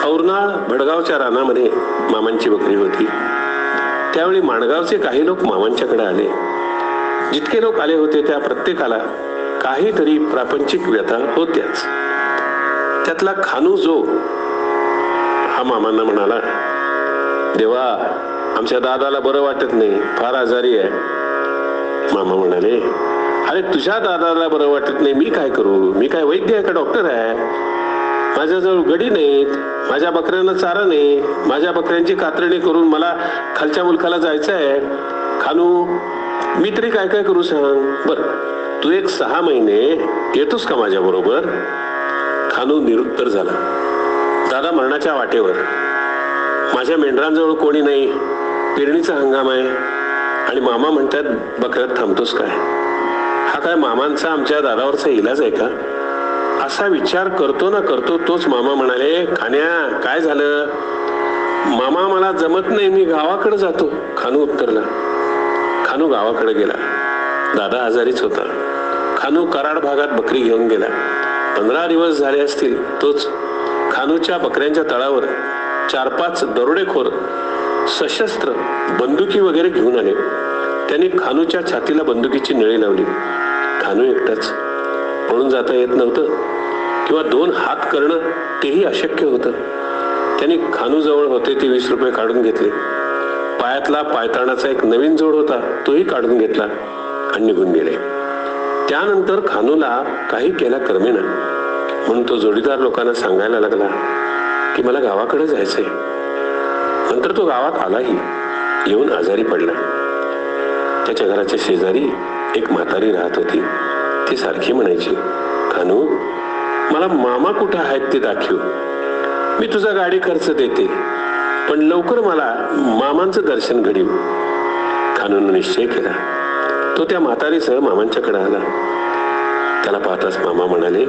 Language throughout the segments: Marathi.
औरनाळ भडगावच्या रानामध्ये मामांची बकरी होती. त्यावेळी माणगावचे काही लोक मामांच्याकडे आले. जितके लोक आले होते त्या प्रत्येकाला काहीतरी प्रापंचिक व्यथा होत्याच. त्यातला खानू जो हा मामांना म्हणाला, देवा, आमच्या दादाला बरं वाटत नाही, फार आजारी आहे. मामा म्हणाले, अरे तुझ्या दादाला बरं वाटत नाही, मी काय करू? मी काय वैद्य आहे का डॉक्टर आहे? माझ्याजवळ गडी नाहीत, माझ्या बकऱ्यांना चारा नाही, माझ्या बकऱ्यांची कातरणी करून मला खालच्या मुलखाला जायचं आहे. खानू, मी तरी काय काय करू सांग? बर, तू एक 6 महिने येतोस का माझ्या बरोबर? खानू निरुत्तर झाला. दादा मरणाच्या वाटेवर, माझ्या मेंढरांजवळ कोणी नाही, पेरणीचा हंगाम आहे आणि मामा म्हणतात बकऱ्यात थांबतोस काय? हा काय मामांचा आमच्या दादावरचा इलाज आहे का? असा विचार करतो ना करतो तोच मामा म्हणाले, खान्या काय झालं? मामा मला जमत नाही, मी गावाकडे जातो. खानू उत्तरला. खानू गावाकडे गेला. दादा आजारीच होता. खानू कराड भागात बकरी घेऊन गेला. 15 दिवस झाले असतील. तोच खानूच्या बकऱ्यांच्या तळावर 4-5 दरोडेखोर सशस्त्र बंदुकी वगैरे घेऊन आले. त्यांनी खानूच्या छातीला बंदुकीची नळी लावली. खानू एकटाच, पळून जाता येत नव्हतं किंवा 2 हात करणं तेही अशक्य होतं. त्यांनी खानू जवळ होते ते 20 रुपये काढून घेतले. पायातला पायताणाचा एक नवीन जोड होता, तोही काढून घेतला आणि निघून गेले. त्यानंतर खानूला काही केला क्रमेना, म्हणून तो जोडीदार लोकांना सांगायला लागला की मला गावाकडे जायचंय. नंतर तो गावात आलाही, येऊन आजारी पडला. त्याच्या घराच्या शेजारी एक म्हातारी राहत होती. ती सारखी म्हणायची, खानू, मला मामा कुठं आहेत ते दाखव. मी तुझा गाडी खर्च देते, पण लवकर मला मामांचं दर्शन घडीव. खानून निश्चय केला. तो त्या म्हातारीसह मामांच्याकडे आला. त्याला पाहताच मामा म्हणाले,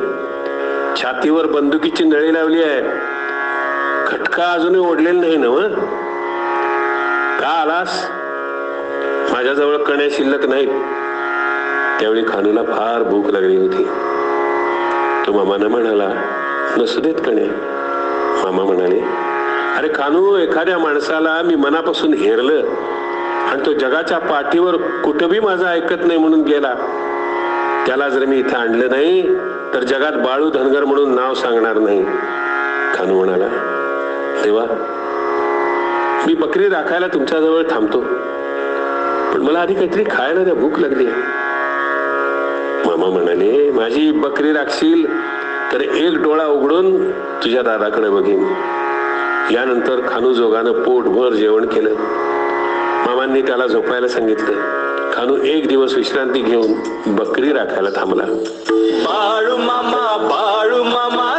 छातीवर बंदुकीची नळी लावली आहे, खटका अजूनही ओढलेला नाही ना? का आलास? माझ्याजवळ कण्या शिल्लक नाहीत. त्यावेळी खानूला फार भूक लागली होती. तो मामांना म्हणाला, नसू देत कण्या. मामा म्हणाले, अरे खानू, एखाद्या माणसाला मी मनापासून हेरलं आणि तो जगाच्या पाठीवर कुठंबी माझं ऐकत नाही म्हणून गेला, त्याला जर मी इथं आणलं नाही तर जगात बाळू धनगर म्हणून नाव सांगणार नाही. खानू म्हणाला, देवा, मी बकरी राखायला तुमच्याजवळ थांबतो, पण मला आधी काहीतरी खायला द्या, भूक लागली. मामा म्हणाले, माझी बकरी राखशील तर एक डोळा उघडून तुझ्या दादाकडे बघीन. यानंतर खानू जोगानं पोटभर जेवण केलं. मामांनी त्याला झोपायला सांगितलं. खानू 1 दिवस विश्रांती घेऊन बकरी राखायला थांबला. बाळू मामा, बाळू मामा.